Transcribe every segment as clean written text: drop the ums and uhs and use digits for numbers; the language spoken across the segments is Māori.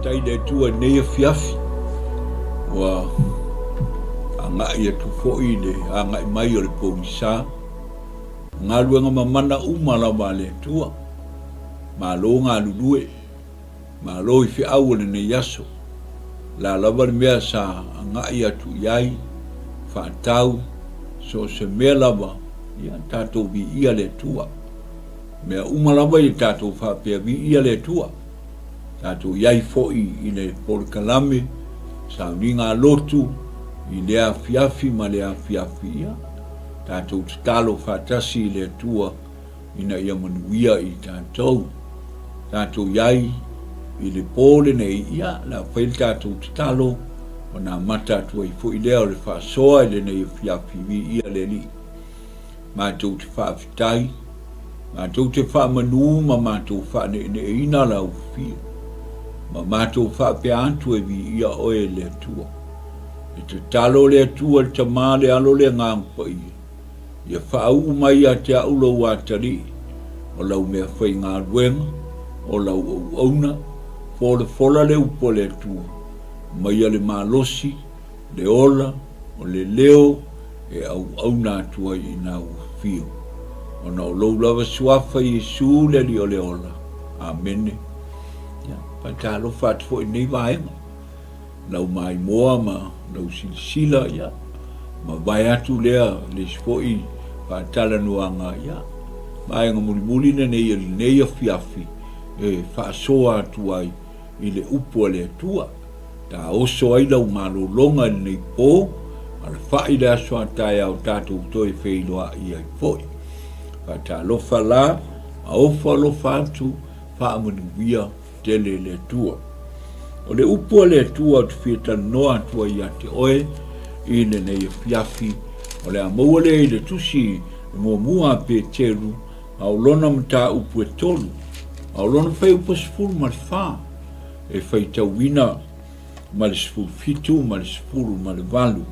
tai le tua nei fiafi wa anga ia tu foi le anga mai o le pomisa nga luenga mamana umala vale tua ma lo nga lulue ma lo I fi au le nei yaso la lava mea sa anga ia tu iai fa tau so se mea lava ia tatou vi ia le tua mea umala I tatou fa pia vi ia le tua tatou iai foi I le polkalame sa uninga lotu I le afiafi ma le afiafi ia tatou talo fatasi le tua ina ia manuia I tatou iai I le pole nei ia la fail tatou talo ona mata tu I foi lea le fa soa le nei afiafi vi ia le li ma tou te fa fitai ma tou te fa manu ma tou fa ne ina la ufi ma tou fa pe antu vi ia oe le tua te talo le tua te male alo le ngampa ia fa au mai a te aulo watari o lau mea fai ngā ruenga o lau auna fola le upo le tua mai a le malosi le ola o le leo e au auna tua I nā ufio o na o lau lava suafa Yesu le li o le ola amene pa talo fat fo I nei vaenga lau mai moa ma lau silisila ia ma vai atu lea le spoi pa tala nuanga ia vaenga muli nei afiafi e fa soa atu ai I le upo le tua ta oso ai lau malolonga nei po ala fai le aso atai au tatou toi feiloa ia I foi pa talo fala a ofa lo fatu fa amanuia tele le tua o le upo le tua tu fieta noa tua ia te oe I le nei fiafi o le amaua le le tusi mua pe teru au lona mta upo e tolu au lona fai upo sifuru ma le fa e fai tauina ma le sifuru fitu ma le sifuru ma le valu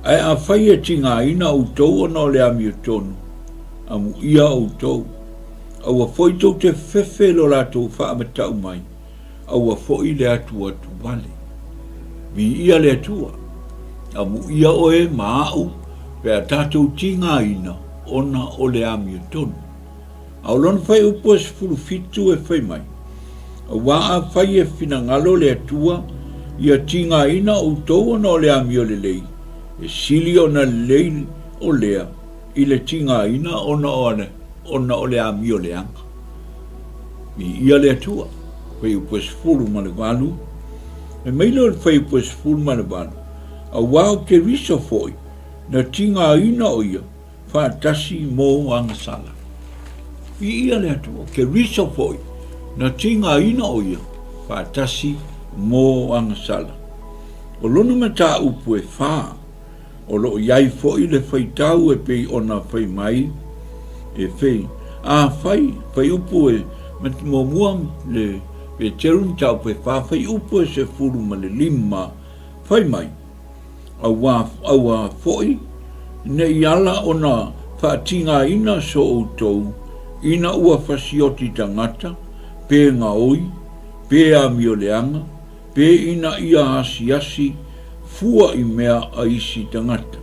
ai a fai e tinga ina utou ona o le ami tonu amu ia utou au a foi tau te fefe lo latou faa matau mai au a foi le atu vale vi ia le atua amu ia oe maau pe a tatou tinga ina ona o le ami tonu au lon fai upo e sifuru fitu e fai mai au a fai e fina ngalo le atua ia tinga ina utou ona o le ami o le lei e sili ona lei o lea I le tinga ina ona o le ami o le anga. Mi ia le atua, fai upo sifuru ma le valu, e meilo fai upo sifuru ma le valu, a wao KERISO foi, na tinga ina o ia, whaatasi mō anga sala. Mi ia le atua, KERISO foi, na tinga ina o ia, whaatasi mō anga sala. O lonu mata upo e whaa, o lo iai foi le fai tau e pei ona fai mai, e fai, fai upo e, mo muam le, pe terun tau pe fai upo e se furu ma le lima, fai mai, awa foi, ne iala ona whaatinga ina so outou, ina ua fasioti tangata, pe ngā oi, pe a mioleanga, pe ina ia asi, fua I mea a isi tangata.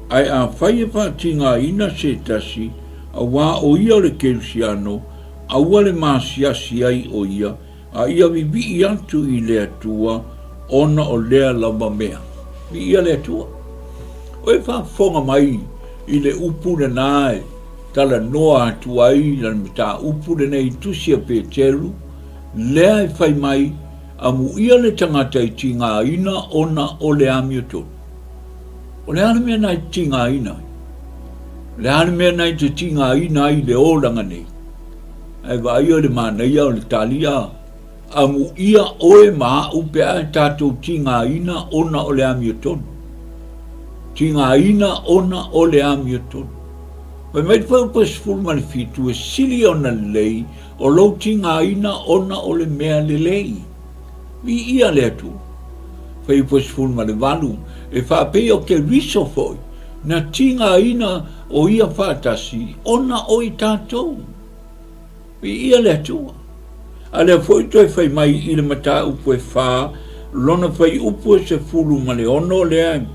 Ai a whai e whaatinga ina se tasi, a wā o ia le kerusiano, a ua le māsiasi ai o ia, a ia vivi I atu I le atua, ona o lea lava mea. Vi ia le atua. O e whaafonga mai I le upu le nāe, tala noa atu ai, lan mita upu le nei tusia pe teru, lea e whai mai, amu ia le tangata I tinga ina ona o le ami o tonu. O le ana mea nai tinga ina. Le ana mea nai te tinga ina I le olanga nei. Ai vai o le mana ia o le talia. Amu ia oe maa upe a tatou tinga ina ona o le ami o tonu. Tinga ina ona o le ami o tonu. Vai mai te whau pasifuru mani fitu e sili ona lei o lo tinga ina ona o le mea le lei. Vi ia le atu. Fai pasifuru ma le valu, e whapei o KERISO foi, na tinga ina o ia whaatasi, ona o I tātou. Vi ia le atua. Ale foi toi fai mai i le mata upu e wha, lona fai upu e se fulu ma le ono le ai,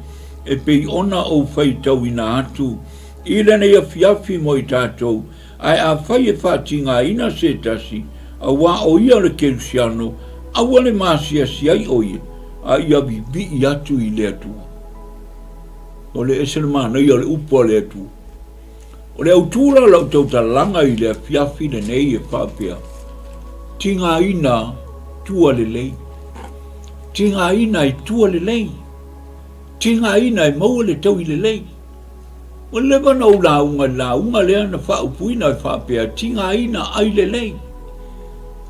e pei ona o fai tau ina atu, i le nei a fiafi mo i tātou, ai a fai e whatinga ina se tasi, a wā o ia le kerusiano, a wale māsia si ai o ia, a ia bibi i atu i le atua. O le eselmana i o le upu le atua. O le autura lau tau talanga i le fiafi le nei e whapea. Tinga ina tua le lei. Tinga ina i tua le lei. Tinga ina i maua le tau i le lei. O le wana o la unga lea na whaupuina i whapea. Tinga ina ai le lei.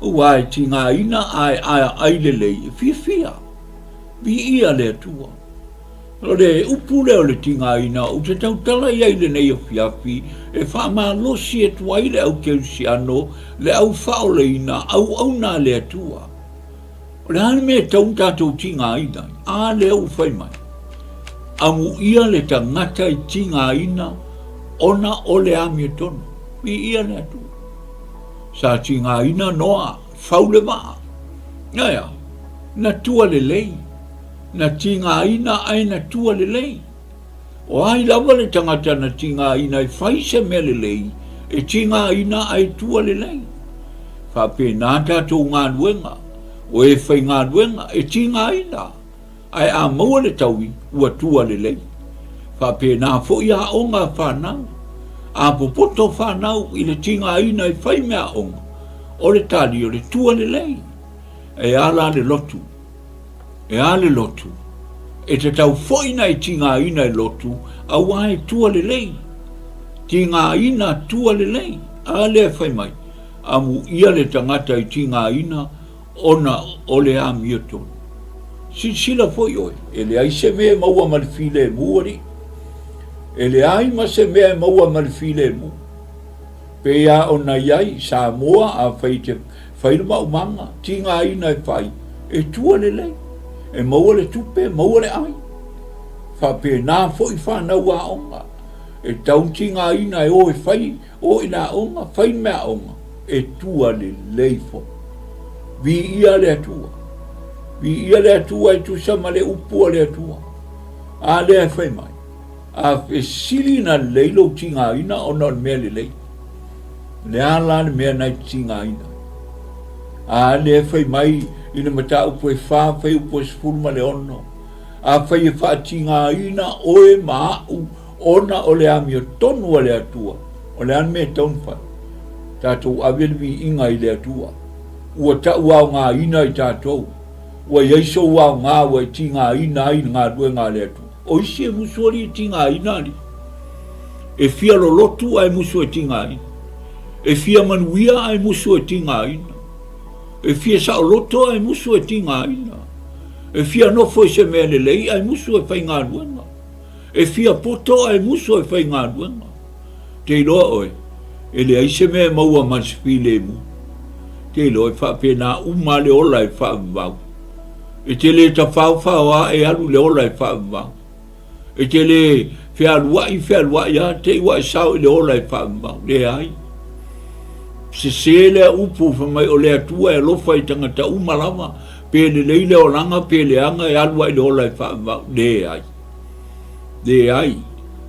O wai tinga ina ai le lei. Fia. Bi ia le atua. O le upu leo le tinga ina, o te tau tala iai le nei o fiafi, e wha maa losi e tuai le au KERISO, le au whao le ina, au na le atua. O le hane mea tau tātou tinga ina, a le au whai mai. Amu ia le tangata i tinga ina, ona o le ami e tono, bi ia le atua. Sa tinga ina noa, whau le maa. Ngaia, na tua le lei. Na tinga ina ai na tua le lei. O ai lawa le tangata na tinga ina i whaise me le lei, e tinga ina ai tua le lei. Whape nā tātou ngā nuenga, o e whai ngā nuenga, e tinga ina, ai a maua le taui, ua tua le lei. Whape nā fo ia onga whanau, a popoto whanau i le tinga ina i whai mea onga, o le tali o le tua le lei, e ala le lotu. E ale lotu, e te tau foina i tinga ina i lotu, a wae tua le lei. Tinga ina tua le lei, a le whai mai, a mu ia le tangata i tinga ina, ona o le a mioton. Sila foi oi, e le ai se mea maua malfile e muari, e le ai ma se mea maua malfile e mu. Pe ia ona iai, sa moa a whai ma umanga, tinga ina e whai, e tua le lei. E maua le tupe, maua le ai. Whape nā fo i whanau a onga. E tauntinga ina e o e whai, o i nā onga, whai mea onga. E tua le leifo. Vi ia le atua. Vi ia le atua e tu sama le upua le atua. A le a whai mai. A e sili na leilo tinga ina o non mea le lei. Le ala le mea nai tinga ina. A le a whai mai, ina mata upo e wha, whai upo e spurma le ono. A whai e wha tinga ina o e maau, ona o le ami o tonu a le atua. O le an me taun whai. Tātou avelmi inga i le atua. Ua tau au ngā ina i tātou. Ua iaiso au ngā ua i tinga ina i ngā due ngā le atua. O isi e musuari i tinga ina li. E fia lo lotu ai musu e tinga ina. E fia manuia ai musu e tinga ina. E fia sa loto ai musu e tinga ina. E fia no foi se mea le lei ai musu e whai ngā duenga. E fia poto ai musu e whai ngā duenga. Te iloa oe, e le ai se mea maua mansipi le mu. Te iloa e whape nā uma le ola e whaavau. E te le ta whauwhaua e alu le ola e whaavau. E te le whialua ia, te iwa e sao i le ola e whaavau. Le ai. Se le upu mai o le atua e lofa i tangata umalawa, pe le leile o langa, pe le anga e alua i le ola e whaavau. Le ai.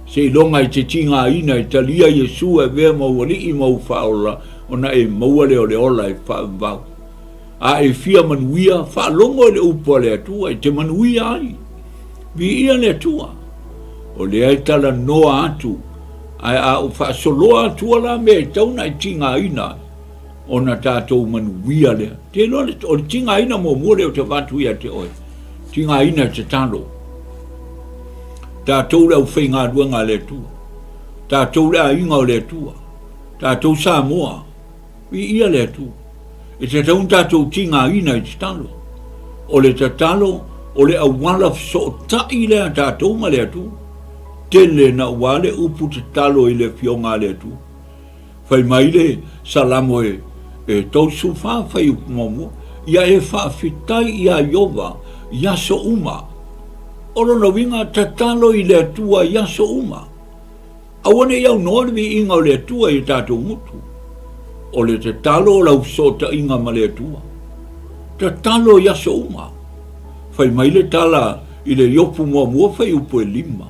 Se longa i te tinga ina i talia Yesu e vea mauali i mau whaola, ona e mauale o le ola e whaavau. A e fia manuia, whaalongo le upu le atua, e te manuia ai. Vi ia le atua. O le ai tala noa atu, ai a o whaasoloa atua la mea tauna i tinga ina, ona tātou manuia lea. Te loa, o le tinga ina mo mure o te watu ia te oe. Tinga ina te talo. Tātou leo whai ngā duanga le tua. Tātou lea inga o le tua. Tātou Samoa. Vi ia le tua. E te taun tātou tinga ina i te talo. O le te talo, o le awala so tai lea tātou ma le tua. Tele na wale upu te talo i le fionga le tua. Whai maile, salamo e tau sufa whai upumomo. Ia e whaafitai ia Iova, ia so uma. Oro no winga tatalo i le atua ia so uma. Awane iau noorwi inga o le atua i tātou mutu. o le te talo o lau so ta inga ma le atua. Te talo ia so uma. Fai mai le tala i le iopu mua fai upo e 5.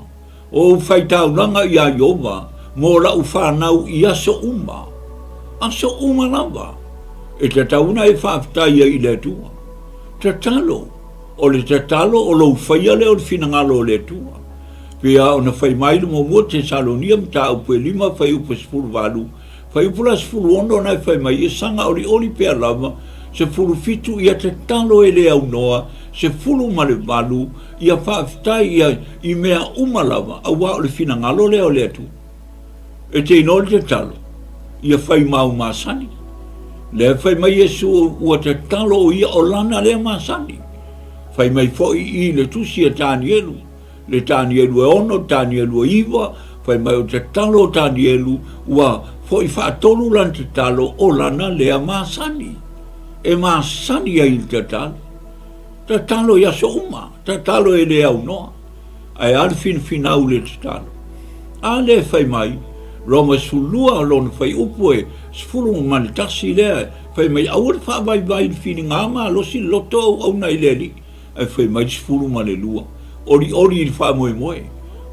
O fai taunanga ia iova, mo la u whanau ia so uma. A so uma lava. E te tauna e whaafitai i le atua. Te talo. O le te talo o lau whaia le o le whinangalo o le atua. Pea o na whai mailu mo mua te salonia mta upo e 5 fai upo 10 fai upo la 10 ono na whai mai e sanga oli pea lava se fulu fitu ia te talo e le au noa se fulu ma le valu ia whaafitai ia i mea uma lava a wa o le whinangalo le o le atu. E te ino te talo ia whai mau masani. Le whai mai Yesu ua te talo o ia o lana le masani. Whai mai foi i le tusi a Tanielu. Le Tanielu e ono, Tanielu e iwa, whai mai o te talo o Tanielu ua foi whaatolu lan te talo o lana lea masani. E masani a il te talo. Te talo ia so uma, te talo e lea unoa. Ai alfin finau le te talo. A le whai mai, Roma sulua lona whai upo e sfulu manitasi lea, whai mai awar whaavai vai fini ngama losi loto au nei leli. Ai whai mai sfulu mane lua. Ori i wha moe.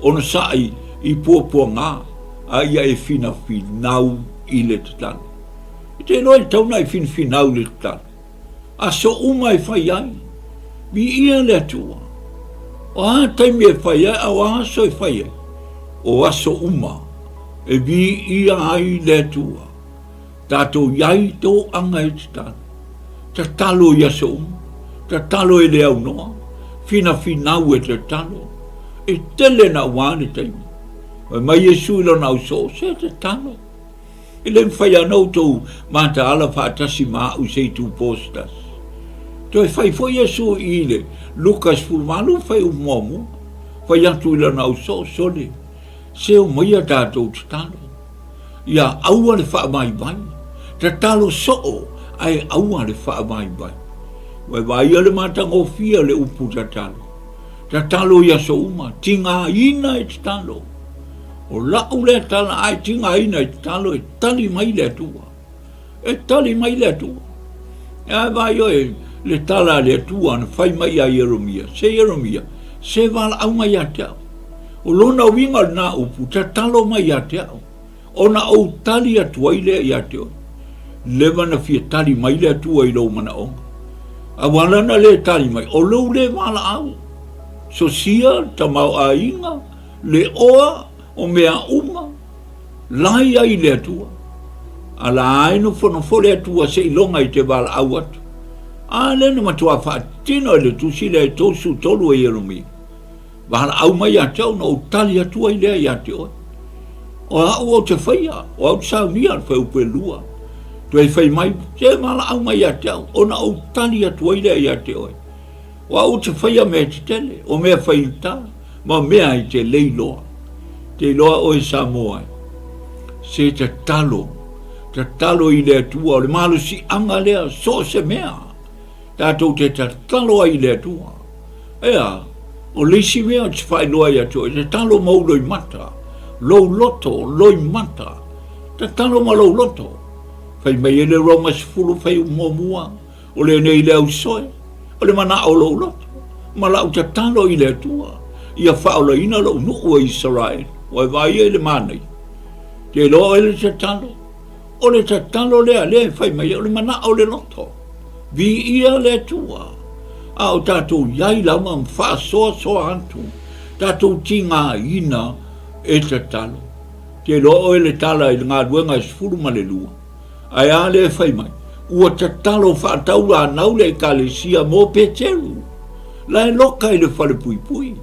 Ona sai i pua ngā. A ia e fina finau i le te talo. I te loe tauna e finau le te talo. A so uma e whai ai. Mi ia le atua. O a taimi e whai ai, au a so e whai ai. O a so uma. E vi ia ai le atua. Tato iai tō anga e te talo. Te talo ia so uma. Te talo e le au noa. Finau e te talo. E tele na wane taimi. Mai Yesu ilo na uso, se te talo. Ile mwhai anau tau mata ala whaatasi maa usei tu postas. Toi whai fo Yesu i le, Lukas fulmalu whai umomu, whai atu ilo na uso, sole. Se o maia tātou te talo. Ia aua le wha mai vai. Te talo soo, ai aua le wha mai vai. Vai le mata ngofia le upu te talo. Te talo ia so uma, tinga ina e te talo. O lau le tala ai tinga ina e talo e tali mai le tua. E tali mai le tua. E ai vai o e le tala le tua na fai mai a Jeremia. Se vala au mai a teo. O lona winga na upu te talo mai a teo. O na au tali a tua i le a teo. Leva na fia tali mai le tua i lau mana onga. A wala na le tali mai. O lau le vala au. So sia tamau a inga. Le oa. O mea uma, lai ai le atua. A la aino whanafole atua se ilonga i te wala au atu. A le na matua whaatino e le tusi le tosu tolu e Jeremia. Wala au mai a tau na o tali atua i lea i ate oi. O au o te whaia, o au sao nia whai upe lua. Tu e whai mai, se wala au mai a tau, o na o tali atua i lea i ate oi. O au te whaia mea te tele, o mea whai ta, ma mea i te leiloa. Te loa o e Samoa. Se te talo i le atua, o le malu si anga lea, so se mea. Tātou te talo i le atua. Ea, o leisi mea te whai loa i atua, te talo mau loi mata, lou loto, loi mata, te talo ma lou loto. Whai mai ele Roma sifuru whai umomua, o le nei le au soe, o le mana o lou loto, ma lau te talo i le atua, ia whaola ina lou nuu o Israel. O e vai e le manai. Te loa ele te talo. O le te talo lea whai mai o le mana o le loto. Vi ia le tua. A o tātou iai lama mwha soa antu. Tātou tinga ina e te talo. Te loa ele tala i ngā ruenga sifuru ma le lua. Ai a le whai mai. Ua te talo whaatau a naule e kalesia mō peteru. La e loka i le whale pui pui.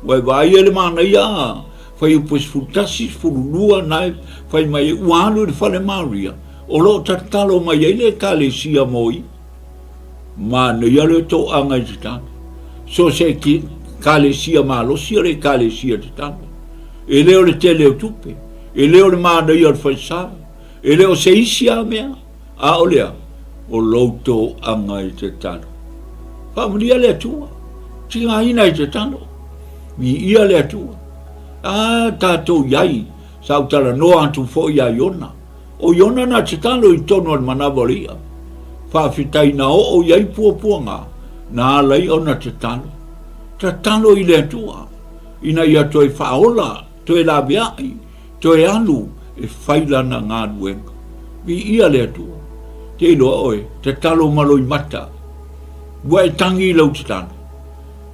O e vai e le manai a. Fai upo sfutasi sfurulua nai fai mai ualu de fale maria o lo tatalo mai ele kalesia moi ma ne yale to anga jita so se ki kalesia malo si le kalesia jita ele o le tele tupe ele o le ma ne yale fai sa ele o se isia mea a olea o lo to anga jita familia le tua tinga ina jita mi ia le tua. Ah, tātou iai, sau tala noa atu fo ia iona. O iona na te talo I tono al manawaria. Whawhitai na o iai puapuanga. Na alai o na te talo. Te talo I le atua. Ina ia toi whaola, toi la biai, toi alu, e whaila na ngā ruenga. I ia le atua. Te iloa oe, te talo maloi mata. Wa e tangi lau te talo.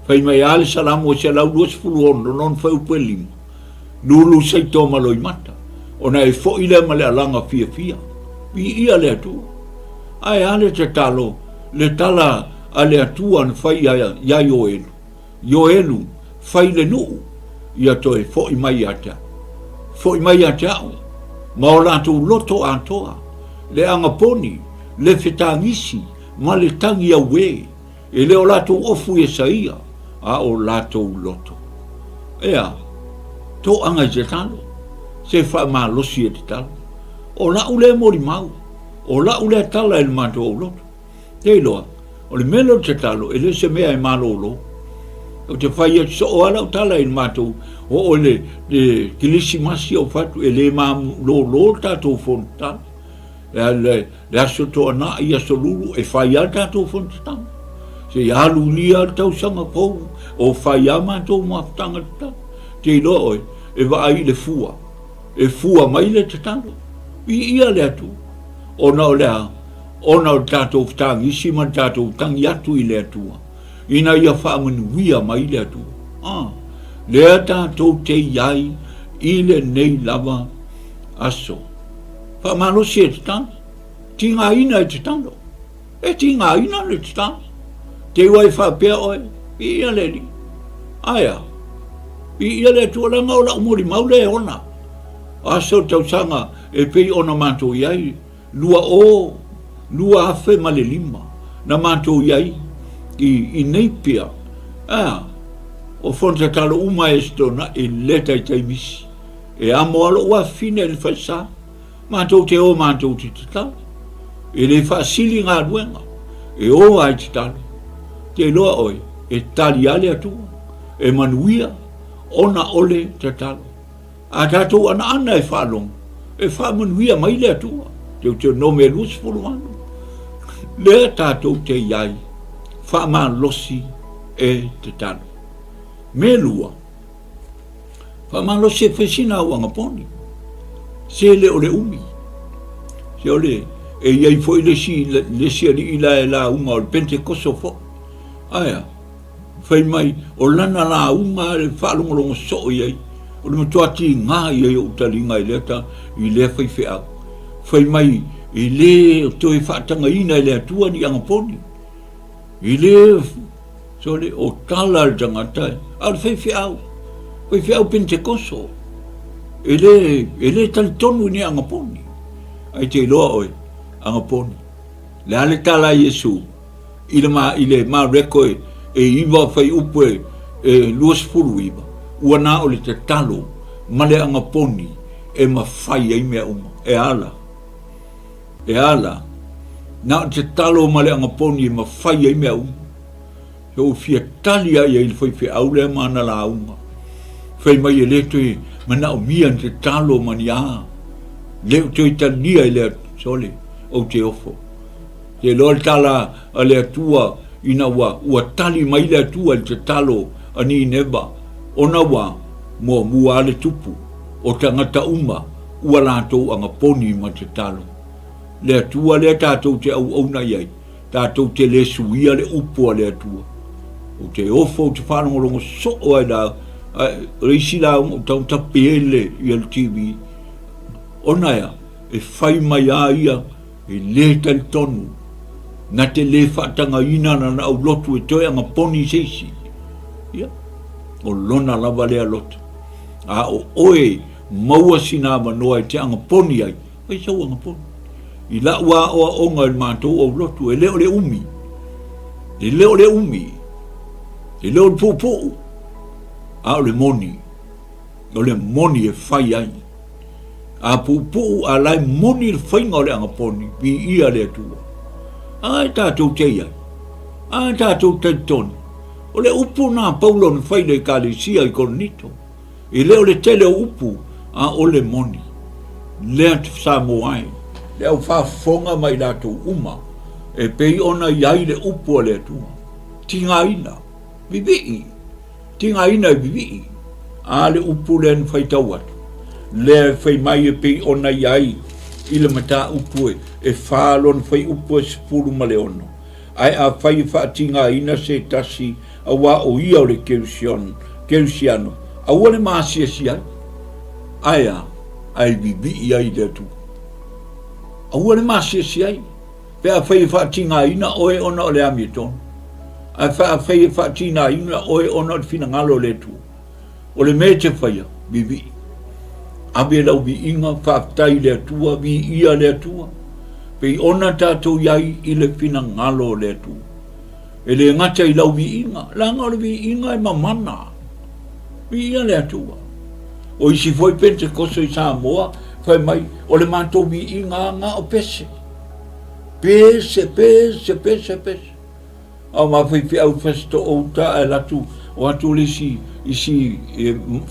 Whai mai ale salamu o se lau duas fulu ono, non whai upe lima. Nulu sei tō maloi mata. Ona e fo ile ma le alanga fia fia. I ia le atua. Ai ale te talo, le tala a le atua na whai ia ioelu. Ioelu, whai le nuu, ia toi fo I mai ata. Fo I mai ata au. Ma o lato loto atoa. Le angaponi, le whetangisi, ma le tangi au we. E le o lato ofu e saia, a o lato loto. Ea, to anga te talo, se wha maa losi e te talo. O la ule mori mau, o la ule tala e le mato o loto. Te loa, o le melo te talo, e le se mea e malo lo. O te whai e so o ala o tala e le mato, o le kilisi masi o fatu, e le maa lo tato fon talo. Le aso to ana I aso lulu, e whai al tato fon talo. Se alu ni al tau sanga kou, o whai a mato maftanga talo. Te loa oi, e wa ai le fua. E fua mai le te talo. I ia le atu. Ona o lea, ona o tatou tangi, isi man tatou tangi atu I le atua. Ina ia whaamanuia mai le atua. Lea tatou te iai, I le nei lava aso. Whaamalosi e te talo. Tinga ina e te talo. E tinga ina le te talo. Te wai whapea oe, I ia le li. Aia. I ia le atua langa o la umori maule e ona. Aso tau sanga e pei ona manto iai. Lua afe ma le lima. Na manto iai. I nei pia. O fonta talo uma e stona e leta I taimisi. E amo alo ua fine le whaisa. Manto te o manto te talo. E le whaasili ngā ruenga. E o ai te talo. Te loa oi. E tali ale atua. E manuia. Ona ole te talo. A tatou ana e whalong. E whamanuia mai le atua. Te no me lus fulu anu. Lea tatou te iai. Whama losi e te talo. Me lua. Whama losi e whesina au angaponi. Se le ole umi. Se ole e iai foi le si ali ila e la unga o le pente koso fo. Aia. Whai mai o lana la unga le whalongolongo so iai. O le matuati ngā iai o utalinga I leta I le whai wheau. Whai mai I le toi whaatanga ina I le atua ni angaponi. I le so le o tala le tangata. Al whai wheau. Whai wheau pente koso. E le talitonu ni angaponi. Ai te loa oi angaponi. Le ale tala Yesu. I le ma rekoe e iwa whai upe e luas furu iwa. Ua nā o le te talo, ma le angaponi, e ma whai ai mea uma. E ala. Nā o te talo ma le angaponi, e ma whai ai mea uma. So fia tali ai ai le whai whi au le mana la uma. Whai mai e le toi, ma nā o mia te talo mani a. Le toi tania i le sole, o te ofo. Te loa tala a le atua, ina ua tali mai le atua le te talo, ani neba. Ona wa mua ale tupu o tangata uma ua lātou angaponi ma te talo. Le atua le tātou te au na iai, tātou te le suia le upua le atua. O te ofo te whanongolongo so ai la, reisi la o tau tapeele I al TV. Ona ia, e whai mai a ia, e le tali tonu, na te le whaatanga ina na au lotu e toi angaponi seisi. Ia. O lona lava lea loto. A o oe maua sina manoa I te angaponi ai. Ai sau angaponi. I la ua oa onga il mātou au lotu. E leo le umi. E leo le umi. E leo le pūpū. A o le moni. O le moni e whai ai. A pūpū a lai moni le whainga o le angaponi. Pi ia le atua. Ai tātou te iai. Ai tātou te tonu. O le upu nā paulo na whai le kālesia I koronito. I leo le tele o upu a o le moni. lea te Samoai, le au whafonga mai lato uma, e pei ona iai le upo le tua. Tinga ina, bibi, tinga ina bibi, a le upo le an whaitau atu. Le whai mai e pei ona iai, ile mata upo e whalon whai upo e sepuru ma le ono. Ai a whai whaatinga ina se tasi, a wā o ia o le kerisiano, a wale maasia si ai. Aia, ai bibi iai le tu. A wale maasia si ai. Pea whai whaatinga ina oe ona o le amietonu. Ai whai whaatinga ina oe ona o le finangalo le tu. O le me te whaia, bibi. Abe lau bi inga whaatai le tua, bi ia le tua. Pei ona tātou iai i le finangalo le tu. E le ngata i lau bi inga, langa o le bi inga e mamana. Bi ia le tua. O isi foi pente koso i Samoa, whai mai, o le mātou bi inga ngā o pese. Pese. Au mawhai fi au festo o ta e latu, o atu le isi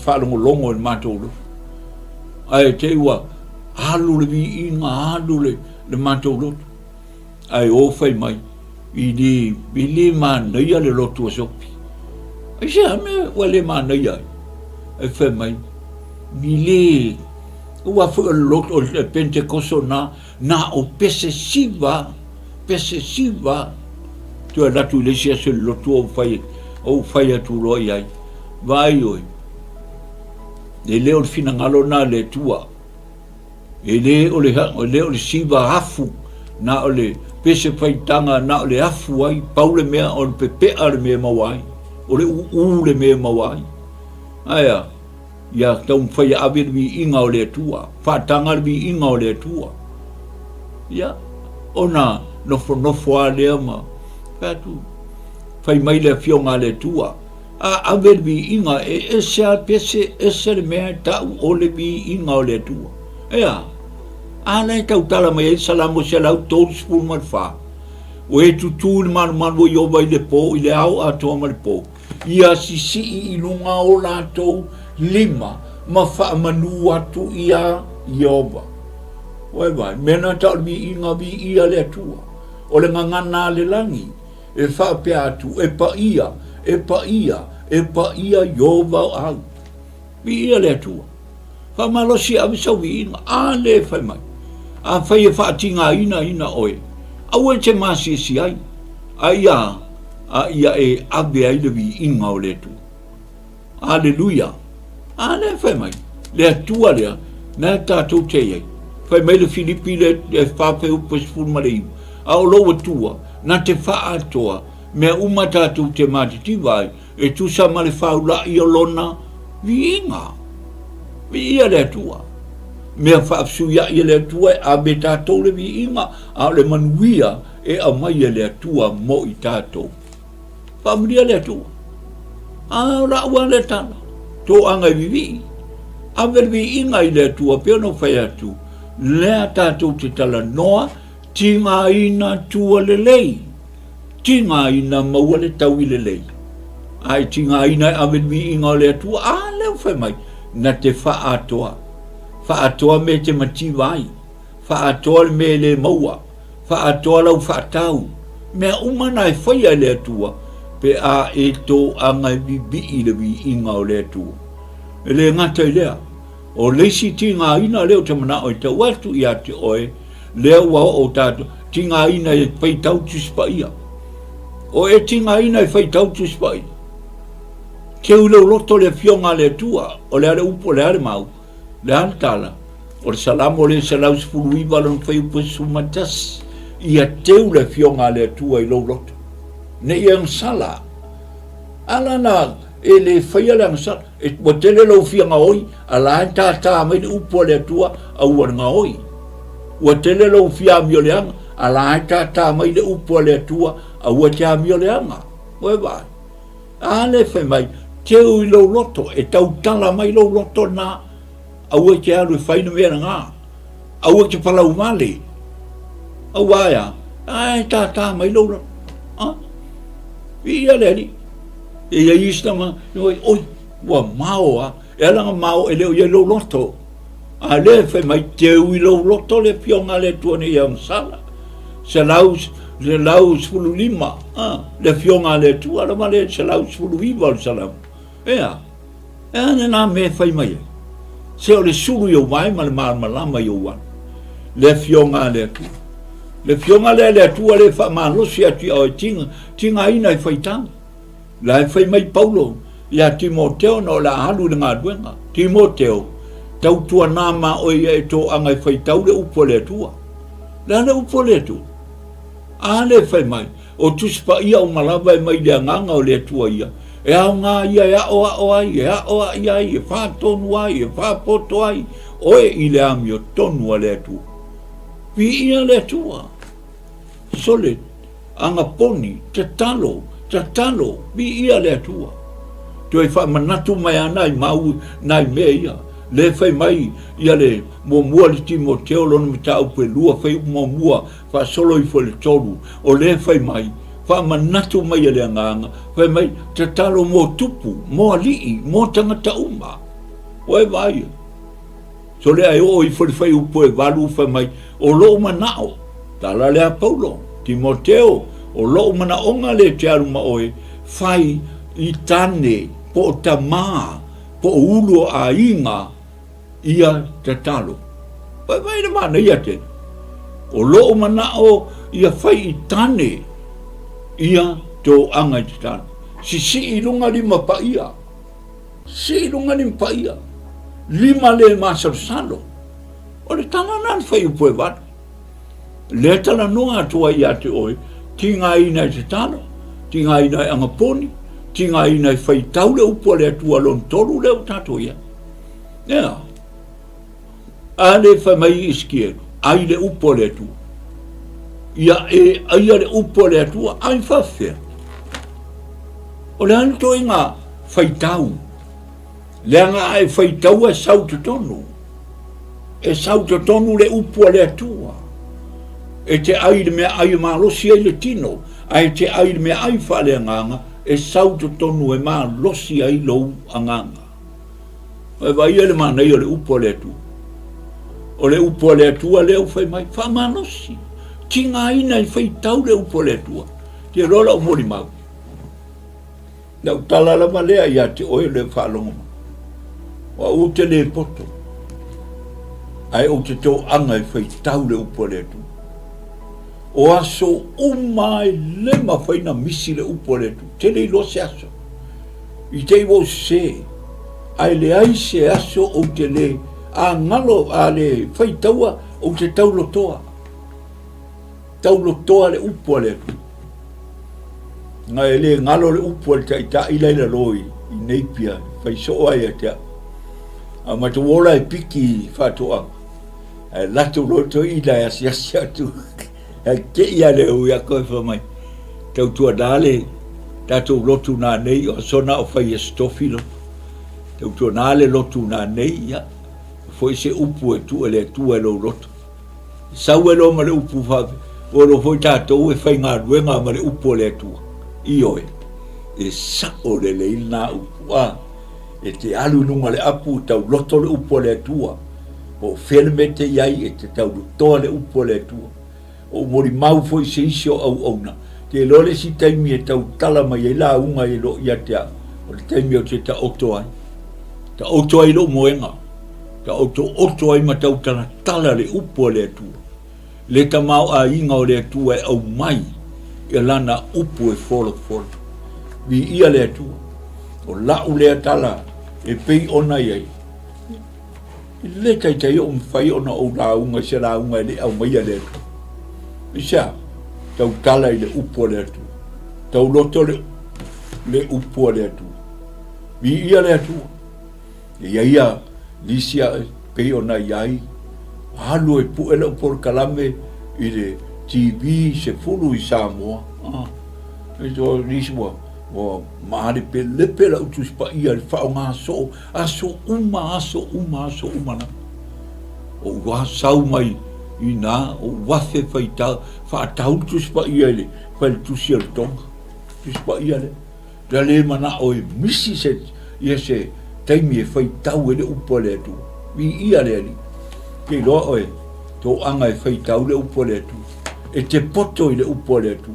whalongo longo e mātou lo. Ai te ua, alu le vi inga, alu le mātou lo. Ai o whai mai, i le mānaia le lotu a Sopi. Ai se ame, ua le mānaia. Ai whai mai, mi le, ua whai lotu o le pente koso na o pese siva, tu latu le sia se lotu o whai atu roi ai. Vai oi. E leo le finangalo na le tua. E le o le siva hafu na o le pese whaitanga na o le hafu ai. Pau le mea o le pepea le mea mawai. O le le mea mawai. Aia. Ia taun whai awe le inga o le tua. Whaatanga le inga o le tua. Ia. Ona nofo a lea ma. Patu. Whai mai le fionga le tua. A verbi inga e esa pese esa le mea tau o le bi inga o le tua. Ea. A le tau tala mai e salamo se lau tōru spuru marwha. O e tutu ni manu i owa i le po, i le au a toa ma le po. Ia sisi i ilunga o lātou 5 ma wha manu atu ia i owa. Oe vai, mena tau le bi inga bi ia le tua. O le ngangana le langi. E wha pia atu, e pa ia iova au. Mi ia le tua. Wha malosi a visau vi inga, a le whai mai. A whai e whaatinga ina oe. Au e te masi si ai. A ia e abe ai le vi inga o le tua. Aleluia. A le whai mai. Le tua lea, na tātou te iei. Whai mai le Filipi le whawhi upes fulmarei. A o loa tua, na te wha atoa, mea umatatou te matiti vai, e tu sa ma le whaula i o lona, vi inga. Vi ia le tua. Mea whaapsuia i le tua, a me tātou le vi inga, a le manuia, e a mai le tua mo i tātou. Whaamria le tua. A raua le tana. Tō anga i vivi. A ver vi inga i le tua, peo no whai atu. Lea tātou te tala noa, tinga ina tua le lei. Tinga ina maua le tau i le lei. Ai tinga ina awen mi inga le tua. A leo whai mai. Na te wha atoa. Wha atoa me te mati vai. Wha atoa me le maua. Wha atoa lau wha tau. Mea umana e whaia le tua. Pe a e tō anga bibi i le vi inga o le tua. E le ngata i lea. O leisi tinga ina leo te mana o i te watu i ate oe. Lea ua o tātou, tinga ina e whaitau tuspaia. O e tinga ina e whaitau tuspaia. Ke uleu loto le fionga le tua, o le are upo le are mau, le are tala. O le salamo le salau spulu iwa lon whai upo sumatas, ia teu le fionga le tua i lau loto. Ne ia sala. Ala na, e le whaia le sala, e watele lau fianga oi, ala en tā mai le upo le tua, au waranga oi. Ua tele lau fia mio leanga, ala tā mai le upo le tua, a ua tia mio leanga. Oe vai. A le whai mai, teu i lau loto, e tau tala mai lau loto na, a ua tia alu e whaina mea ngā, a ua ke palau male. A waia, a tā mai lau loto. Ia le ali. E ia isna ma, oi, ua mao a, e alanga mao e leo ia lau loto. A le fai mai te ui lo loto le fionga le tuane ia msala. Se lau sfulu lima, le fionga le tua, la male se lau sfulu iwa o salam. Ea nena me fai mai. Se o le sulu yo vai, ma le malama yo wan. Le fionga le tua. Le fionga le tua le fa malosi ati o tinga ina i fai tanga. La fai mai Paulo, ia Timoteo no la halu na ngā duenga. Timoteo, tau tua nama o ia e tō angai fai tau le upo le tua. Le upo le tua. A le fai mai, o tuspa ia o malawa e mai le nganga o le tua ia. E au ngā ia e o ai, e o ai ai, e wha tonu ai, e wha poto ai. Oe i le ami o tonu a le tua. Vi ia le tua. Sole, anga poni, te talo, vi ia le tua. Tui wha manatu mai anai mau nai mea ia. Le fai mai ia le mua li Timoteo lona me tau pe lua fai mua wha solo i fo le tolu. O le fai mai, wha manatu mai le anganga, fai mai te talo mo tupu, mo alii, mo tangata uma. Oe vai. So le ai o i fo le fai upo e walu fai mai, o lo manao, tala lea Paulo, Timoteo, o lo manaonga le te aruma oe, fai i tane, po tamā, po ulu a inga, ia te talo. Vai na mana ia te. O loo manao ia fai i tane, ia tō anga i te tano. Si i lunga lima pa ia. Si i lunga lima pa ia. Lima le masarusalo. O le tana nan fai upo e watu. Le tala noa atua ia te oe, tinga ina i te tano, tinga ina i anga poni, tinga ina i fai tau le upo le atua lon toru le o tato ia. Nea. Ale fai mai iskie, ai le upo le atua. Ia aia le upo le atua, ai whawhea. O le anto inga fai tau. Le anga ai fai tau e sautu tonu. E sautu tonu le upo le atua. E te ai le mea ai malosi ai le tino. Ai te ai le mea ai whale anganga. E sautu tonu e malosi ai lou anganga. E vai ele manei o le upo le atua. O le upo le atua leo fai mai. Wha malosi. Tinga ina i fai tau le upo le atua. Te rola o mori mau. Lau tala lama lea ia te oe le whalonga. Wa u te le poto. Ai o te tō anga i whai tau le upo le atua. O aso umai lema whaina misi le upo le atua. Te le ilo se aso. I te iwo se. Ai le ai se aso o te le. A ngalo a le whai taua o te tau lotoa. Tau lotoa le upo le atua. Nga ele ngalo le upo le ta ilaila loi. I neipia. Whai so ai a te. A mata wola e piki whatoa. E lato loto ila e asi atu. E ke ia le ui a koe whamai. Tau tua dale, tato lotu nā nei, o sona o whai e stofilo. Tau tua nāle lotu nā nei, ia. Foi se upu e tu ele tu e lo lotu. Sau e lo ma le upu whawe. O lo foi tātou e whai ngā ruenga ma le upu le tu. I oe. E sao le ina upu a. E te alu nunga le apu tau loto le upo le atua. O whelmete iai e te tau lutoa le upo le atua. O mori mau foi se isi o au auna. Te lole si taimi e tau tala mai e la unga e lo ia te a. O le taimi o te ta oto ai. Ta oto ai lo moenga. Ta oto ai ma tau tala le upo le atua. Le ta mau a inga o le atua e au mai. E lana upo e folo. Vi ia le atua. O lau le tala. E pei ona iai. I le tai o mwhai ona o la unga se la unga le au maia le atu. Isa, tau tala i le upo le atu. Tau loto le upo le atu. Vi ia le atu. Ia lisia pei ona iai. Halu e pu ele upor kalame i le TV se fulu i Samoa. Ito lisua. O maare pe lepe la utus pa ia le whao ngā so uma na. O wā sau mai i nā, o wafe whaatau tus pa ia le, whai tusi al tonga. Tus pa ia le. Rea le mana o e misi se, ia se taimi e whai tau e le upo le atu. Vi ia le ali. Ke loa oe, tō anga e whaitau le upo le atu. E te poto i le upo le atu.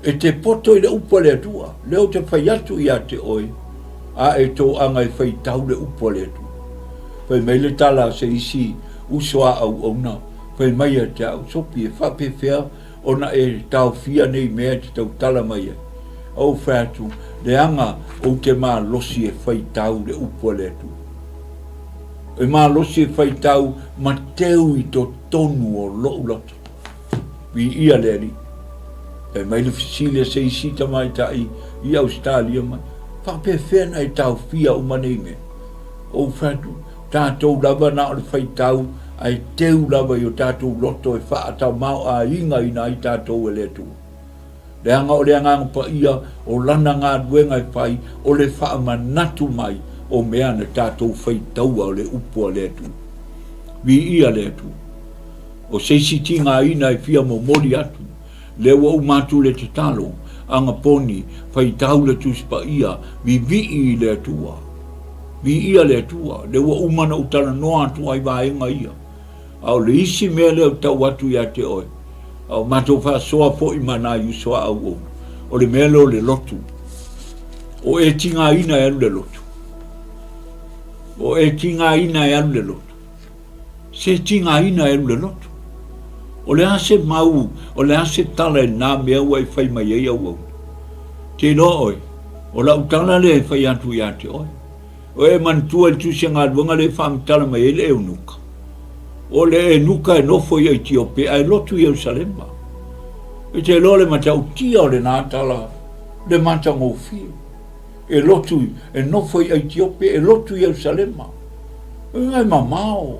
E te poto i le upo le atua. Leo te whai atu i a te oe. A e tō anga e whaitau le upo le atu. Whai mai le tala se isi usoa au ona. Whai mai a te au sopi e whape whea. Ona e tau fia nei mea te tau tala mai e. Au whātu, le anga o te mā losi e whaitau le upo le atu. E mā losi e whaitau ma teu i tō tonu o lou loto. Vi ia le ali. E mai le fisile se isi tamai tai i Australia mai. Whape whena e tau fia o manei me. O whātu, tātou lava na o le whaitau ai teu lava i o tātou loto e whaatau mau a inga ina i tātou e le tu. Le anga o le anga pa ia o lana ngā duenga e whai o le wha manatu mai o mea na tātou whaitaua o le upo le tu. Vi ia le tu. O seisiti ngā ina e fia mo mori atu. Le wa umatu le te talo, anga poni, whaitau le tuspa ia, vi i le tua. Vi ia le tua, le wa umana utala noa tua i vaenga ia. Au le isi mea leo tau atu ia te oe. Au mato wha soa po i mana i soa au o. O le mea leo le lotu. O e tinga ina e alu le lotu. O e tinga ina e alu le lotu. Se tinga ina e alu le lotu. O le ase mau, o le ase tala e nā mea ua i whai mai ei au au. Te no oi, o la utala le e whai atu ia te oi. O e mantua i tusia ngā luanga le whamitala mai e le e unuka. O le e nuka e nofo i Etiopia, ai lotu i Jerusalema. E te lo le mata utia o le nātala, le mata ngofio. E lotu, e nofo i Etiopia, e lotu i Jerusalema. E ngai mamao.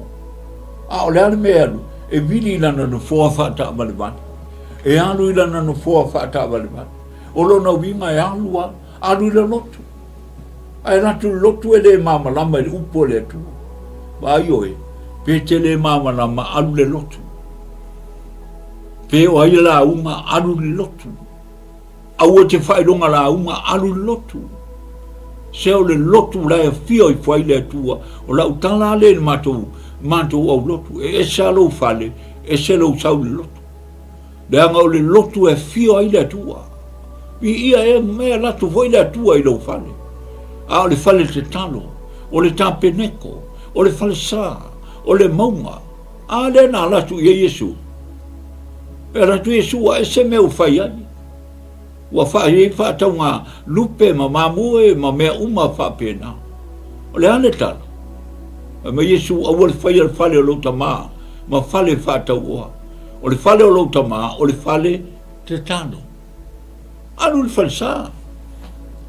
A o le ale me alu. E vili lana no foa whata amalewani. E alu i lana no foa whata amalewani. O lona winga e alua, alu i la lotu. Ai ratu lotu e le mamalama i upo le atu. Vai oe, pe te le mamalama alu le lotu. Pe o ai la uma alu le lotu. Au te whaeronga la uma alu le lotu. Se o le lotu la e fio i whai le atua, o la utala le matou, matou au lotu, e sa lo fale, e se lo sau le lotu. Le anga o le lotu e fio ai le atua. I ia e mea latu foi le atua i lo fale. A o le fale te talo, o le tapeneko, o le fale sa, o le maunga. A le na latu i Yesu. E latu Yesu a e se meu fai ai. Ua whae whaatau ngā lupe ma mamue ma mea uma whapena. O le ane tala. E me Yesu aua le whaia le whale o lauta maa, ma whale whaatau oa. O le whale o lauta maa, o le whale te tano. Anu le whale saa.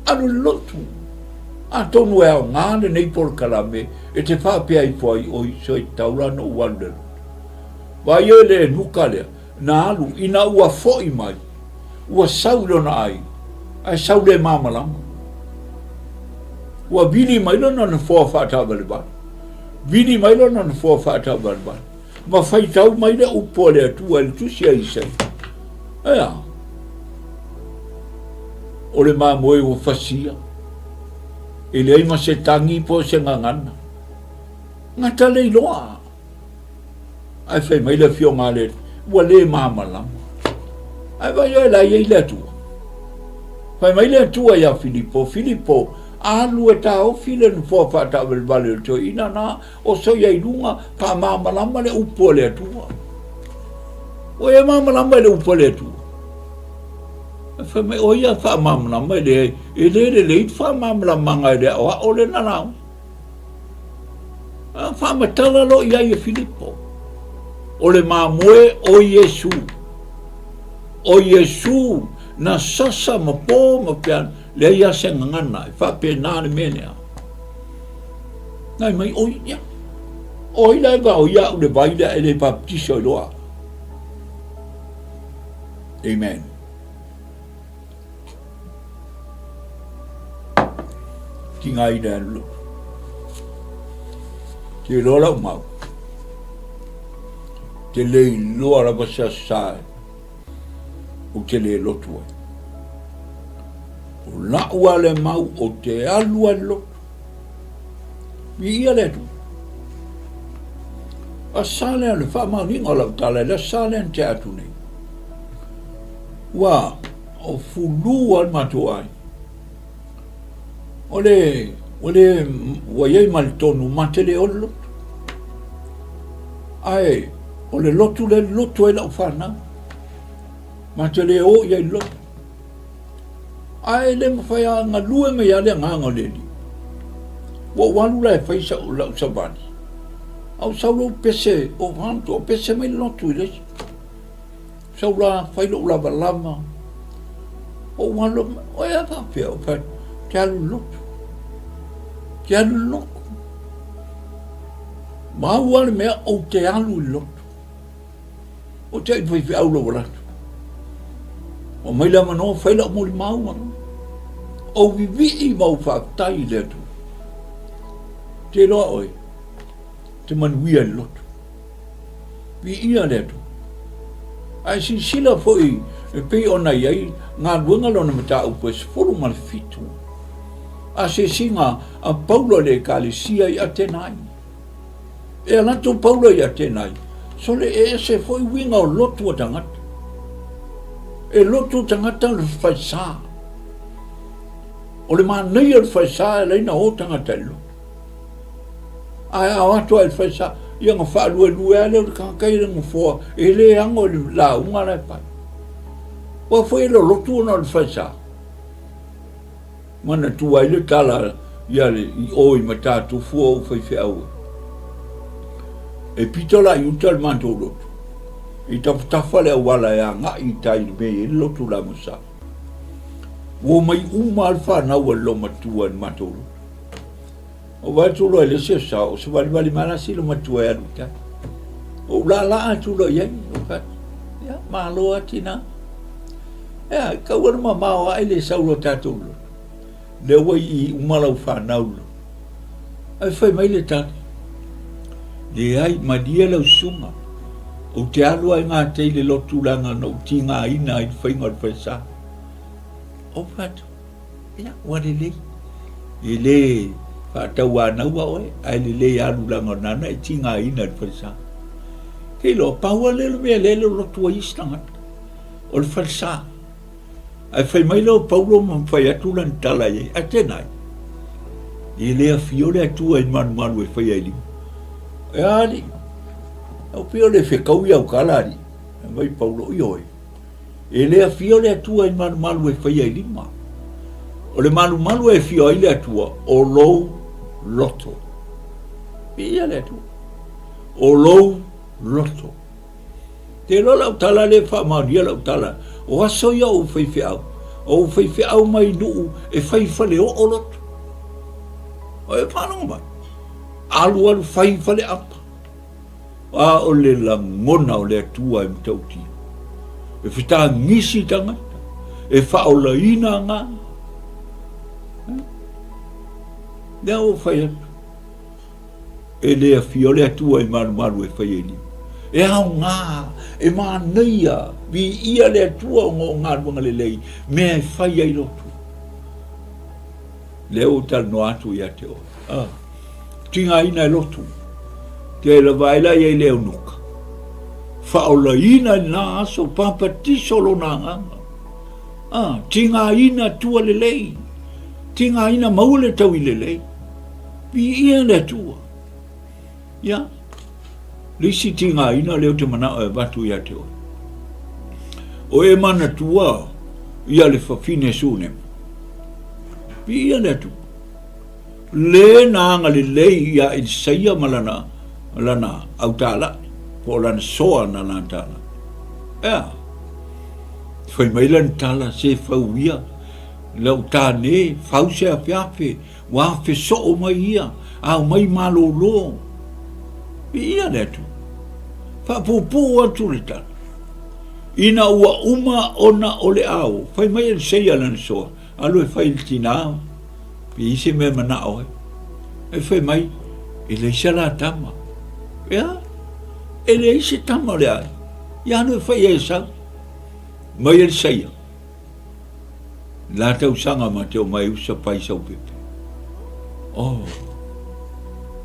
Anu le lotu. A tonu e au ngāne nei por kalame, e te whapea i poi o i soi taurano uanu le lotu. Vai o le nuka lea, na alu ina ua foi mai. Ua saulona ai, ai saule mamalama. Ua vili mai lona na fua whaata balibani. Vili mai lona na fua whaata balibani. Ma whaitau mai le upo le atua le tusia i sei. Ea. O le maa moe o whasia. E le aima se tangi po se ngangana. Ngata le iloa. Ai whai mai le fio ngā le, ua le mamalama. Ai vai ai la ia le atua. Vai mai le atua ia Filipo. Filipo, alu e ta o file no fo fa ta vel vale to ina na o so ia ilunga pa mama lama le upo le atua. O e mama lama le upo le atua. Fa me o ia fa mama lama le e le fa mama lama ngai le o le na na. Fa ma tala lo ia Filipo. O le mamue o Yesu. O Yesu na sasa ma po ma pian le ia se ngana fa pe na le menea nai mai o ia o ila va o ia le vaida e le baptiso loa. Amen. Kinga ida lo te lola mau te le loa la basa sai o te le lotua. O la ua le mau o te alua lotu. I ia le tu. a sale le fa ma ni ngola tala le sale te atu nei wa o fulu al matuai ole wa ye mal tonu matele ollo ai ole lotu e la ufana matele o ye lo ai le mafaya nga lue me ya le nga ngoleli wo walu la faisa la sabani au saulo pese o vanto pese me lotu le saula failo la balama o walu o ya ta pe o pa kalu lotu kalu lotu ma wal me o te alu lotu o te fi au lo wala o mai la mano faila mo li mau o vivi i mau fa tai le tu te lo oi te man wia lot vi ia le tu ai si sila foi pe ona ia nga luanga lona mata o pues furu mal fitu a se singa a paulo le kalisia i atenai e ala tu paulo i atenai so le e se foi winga o lotu o tangata e lotu tangata le faisa o le manei le faisa le na o tangata lo ai a watu al faisa ia nga fa lue le ka kai le fo e le ango la unga le pa o foi lo lotu no le faisa mana tu ai le kala ia le o i mata tu fo foi fe au e pitola i utal mantolo i tafa le wala ya nga i tai me lo tu la musa wo mai mal fa na wo lo matua matolo o va tu lo le se sa o se vali mala si lo matua ya luta o la tu lo ye o fa ya ma lo atina ya ka wo ma o ai le sa lo tatolo le wo i mala fa na lo ai foi mai le ta le ai madia lo sunga o te alu ai ngā te le lotu langa no tinga ina i whainga o whaisa. O whatu, ia, wale le. I le whatau anaua oe, ai le alu langa nana i tinga ina i whaisa. Kei lo, paua lelo mea lelo lotu a istangata. O le whaisa. Ai whai mai leo paulo man whai atu lan TALA'I, a tenai. I le a fiore atua i manu e whai ai limu. E ali, au pio le whekau i au kalari, mai paulo i oi. E lea fio le atua i malu e whai ai lima. O le malu e fio ai le atua, o lou loto. Pia le atua. O lou loto. Te lola au tala le wha maria lau tala, o aso ia o whai au. O whai au mai nuu e whai whale o loto. O e whanau mai. Alu whai whale apa. A o le langona o le atua e mtauti. E whita ngisi tangata. E whaola ina ngā. Nea o whai atu. E lea fiole atua e maru e whai eni. E au ngā, e māneia, vi ia le atua o ngā runga le lei, mea e whai ai lotu. Leo tal no atu i ate o. Tinga ina e lotu. Te la vaila i leo nuka. Whaola ina nā aso papatiso lo nā nganga. Tinga ina tua le lei. Tinga ina maule tau i le lei. Vi ia le tua. Ia. Lisi tinga ina leo te mana o e batu i ate o. O e mana tua ia le whawhine sūne. Vi ia le tua. Le nanga le lei ia i saia malana. Lana au tala, po lana soa na lana tala. Ea, whai mai lana tala se whauia, lau tāne, whau se a whiawhi, wawhi so o mai ia, au mai malo lo. Ia netu, whapupu atu le tala. Ina ua uma ona o le au, whai mai an seia lana soa, alo e whai le tina, pi ise me mana oe. E whai mai, e le sala tama. Ya, ele isi tama le ai. Ya no fai e sa. Mai el saia. La tau sanga ma te o mai usa pai sau pepe. Oh.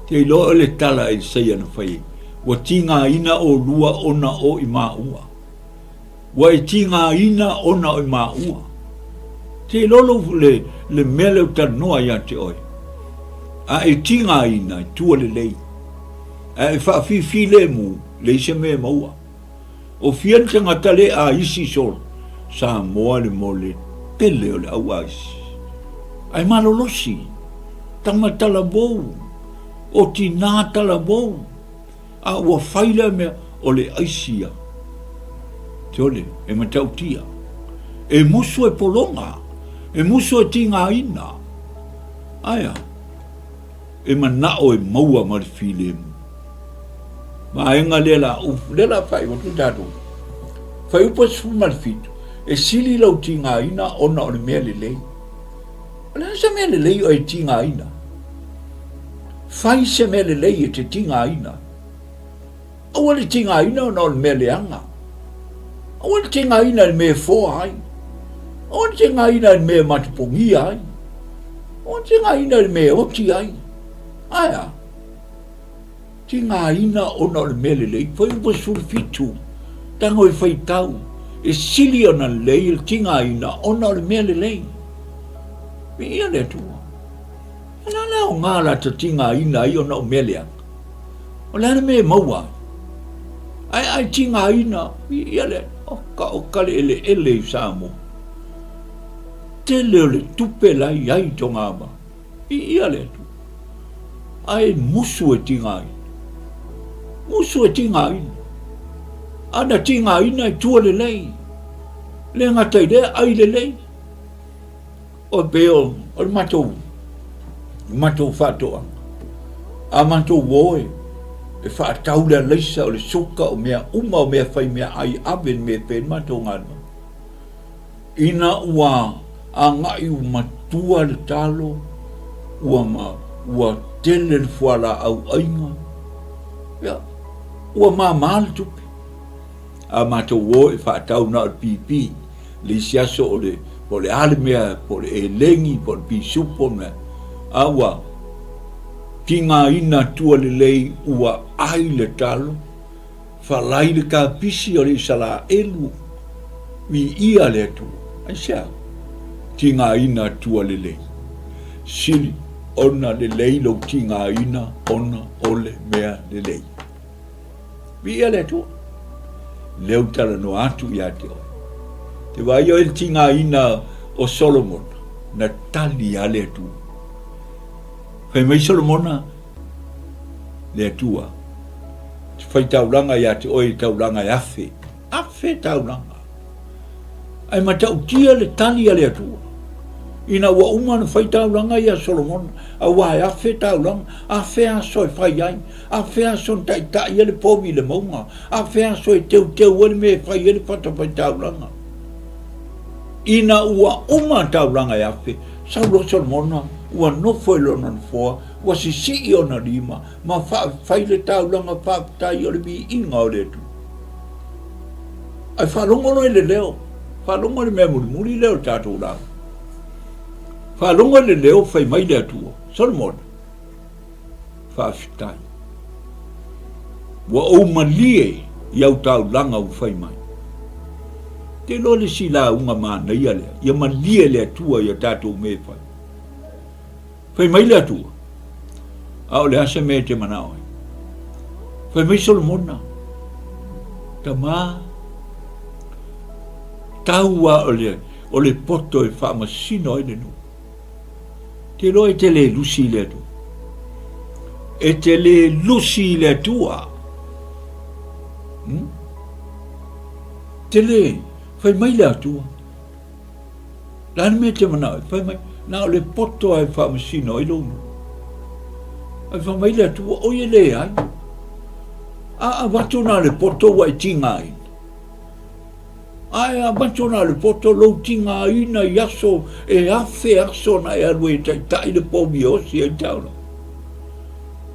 Te lo le tala e saia no fai. Ua tinga ina o lua ona o i maua. Ua e tinga ina ona o i maua. Te lolo le mele o tanoa ia te oi. A e tinga ina, tua le lei. A e whaafifi le mu, le ise me maua. O fiantanga tale a isi sol, sa moa le mole, pele o le au aisi. Ai malolosi, tama talabou, o tina talabou, a ua whaila mea o le aisia. Te ole, e matautia. E musu e polonga, e musu e tinga ina. Aia, e manao e maua ma le filemu. Ma enga lela whai watu tatu. Whai upa suma le fitu. E sili lau tinga ina ona o le mea le lei. Ole sa mea le lei o e tinga ina. Whai se mea le lei e te tinga ina. Awa le tinga ina ona o le mea le anga. Awa le tinga ina le mea fōa ai. Awa le tinga ina le mea matupongi ai. Awa le tinga ina le mea oti ai. Aia. Tinga ina ona o le mea le lei. Whai upa suma fitu. Tango e whai tau. E sili ona lei il tinga ina ona o le mea le lei. Mi ia le tua. Ana leo ngā la ta tinga ina i ona o mea le anga. O le ana mea maua. Ai tinga ina. Mi ia le. O kale ele i Samoa. Te leo le tupe lai ai tonga ama. Mi ia le tua. Ai musu e tinga ina. Musu e tinga ina. Ana tinga ina i tua le lei. Le ngatai le ai le lei. O beo, o le matou whatoa. A matou woe. E whaatau le leisa o le soka o mea uma o mea whai mea ai aben mea pen matou ngana. Ina ua a ngai u matua le talo. Ua tele le fuala au ainga. Ya. Ua maa le tupe. A matou woe e whaatau na o pipi. Le siaso o le ale mea, po le elengi, po le pisupo mea. Awa, tinga ina tua le lei ua ai le talo. Whalai le ka pisi o le sala elu. Mi ia le atu. Aisea, tinga ina tua le lei. Sili, ona le lei lo tinga ina, ona ole mea le lei. Mi ia le atu. Leu tala no atu ia te oi. Te vai o il tinga ina o Solomon, na tali ale atu. Whai mai Solomona, le atua. Whai tauranga ia te oi tauranga i afe. Afe tauranga. Ai matau tia le tali ale atua. Ina ua umana whai tauranga ia Solomon, a wai afe tauranga, afe aso e whai ai, afe aso tai tai ele pomi le maunga, afe aso e teu ele me whai ele pata whai tauranga. Ina ua uma tauranga e afe, saulo Solomona, ua nofo e lona foa, ua sisi ona lima, ma whai le tauranga whaatai o le mi inga o le tu. Ai whalongono e le leo, whalongo le mea muri leo tātou rao. Whalongo le leo whai mai le atua, Solomona, whaafitai. Ua o malie iau tauranga u whai mai. Te lo le sila unga mana ia lea, ia malie le atua ia tātou me whai. Whai mai le atua, ao le asa me te manao. Whai mai Solomona, tama, taua o le poto e whaamasino e le nu. Te lo e te le lusi le atua. E te le lusi le atua. Te le, whai mai le atua. Lani me te manao, whai mai, na o le poto ai whaamasino i lonu. Ai whai mai le atua, o ye le ai. A watu na le poto wa i tinga ai. Ai a watu na le poto lo tinga ina i aso, e afe aso na e arwe tai le pomi osi e tauna.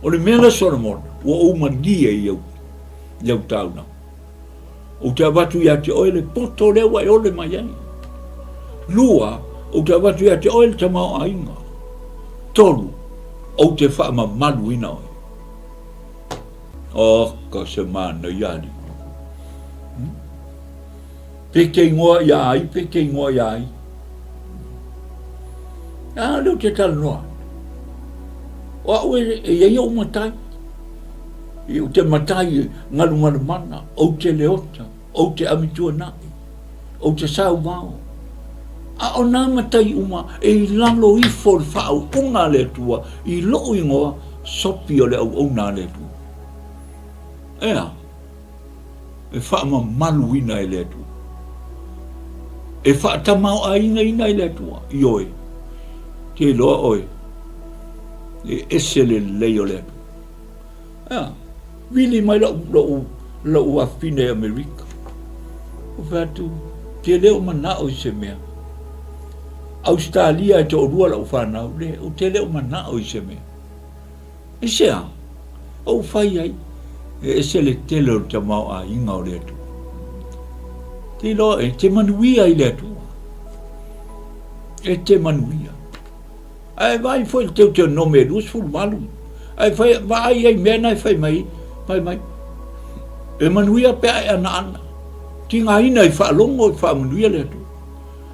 O le mea Solomon, ua o mandia i au tauna. O te watu ia te oele poto lewa e ole mai ai. Lua, o te watu ia te oele tamau ainga. Tolu, o te whaama malu ina oi. O, ka se mana iari. Peke ngoa iai, peke ngoa iai. Leo te tala noa. O au e ia o matai. I o te matai ngalu mana, o te leota, o te amitua nai, o te sau mau. A o nā matai uma e lalo i fo le whao unga le tua, i loo ingoa sopi o le au una le tua. Ea, e wha ma malu ina e le tua. E wha tamau a ina i le tua, i oe. Te loa oe. E ese le leo le tua. Ea, wili mai lau a fine Amerika. O whatu, te leo manao i se mea. Australia e te orua lau whanau, le, o te leo manao i se mea. E sea, o whai ai, e se le tele o te mau a inga o le atu. Te loa e te manuia i le atu. E te manuia. Ai vai foi te nome dos fulmalu. Ai vai ai mena fai mai e manuia pe ana tinga ina i fa longo i fa manuia le tu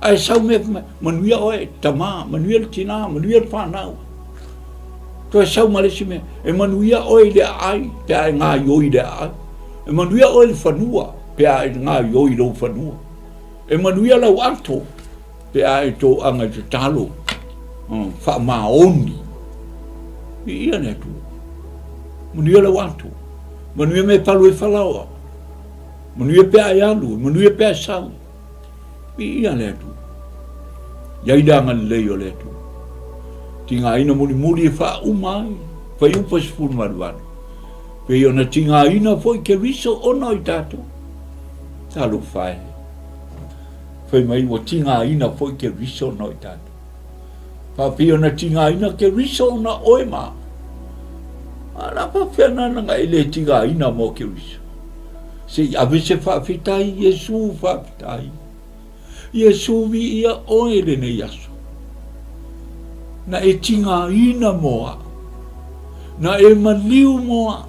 ai sau me manuia oe tama manuia tina manuia fa nau to sau male sime e manuia oe le ai pe ai nga yoi le ai e manuia oe fanua pe ai nga yoi lo fanua e manuia la alto pe ai to anga te talo fa maoni ia ne tu manuia la alto manuia me palu e falaoa manuia pe ai alu manuia pe sau ia le tu ia danga le o le tu tinga ina muli e fa umai fa upa sfur marwan pe ona tinga ina foi KERISO ona i tato talo fai foi mai o tinga ina foi KERISO no i tato pa pe ona tinga ina KERISO ona oema ala pa fena nga ile tinga ina mo KERISO se avesse fa fitai Yesu fa fitai Yesu vi ia oele ne yaso na e tinga ina moa na e maliu moa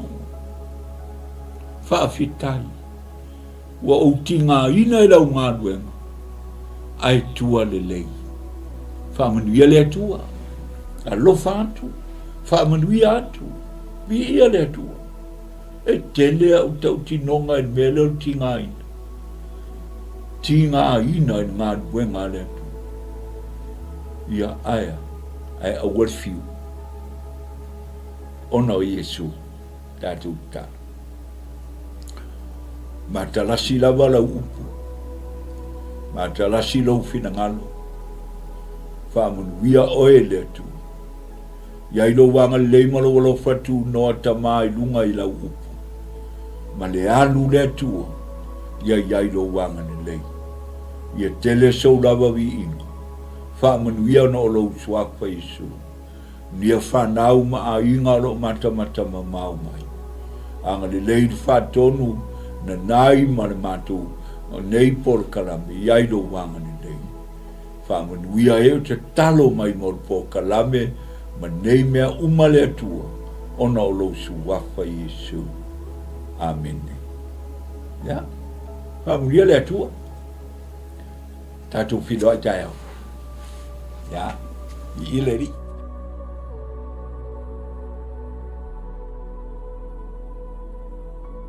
fa fitai wa o tinga ina e lau ngaduenga ai tua le lei fa manuia le tua a lo fatu fa manuia atu vi ia le tua e tele au tau tinonga e mele o tinga ina tinga ina e ngaduenga le tua ia aia ai a worfiu ona o Yesu tatu ta matalasi lava la upu matalasi lo fina ngalo fa mun via oele tu ia ilo wanga le malo lo fatu no tama i lunga i la upu ma le alu le tu ia ilo wanga le ia tele so lava vi inga fa manuia no lo swak fa Yesu nia fa nau ma a inga lo mata ma mau mai anga le fa tonu na nai ma le matu nei por kalame ia do wanga ni dei fa manuia e te talo mai mo por kalame ma nei mea umale atua ona o lo swak fa Yesu amen ya fa manuia le atua tatu filo a jaya ya i leri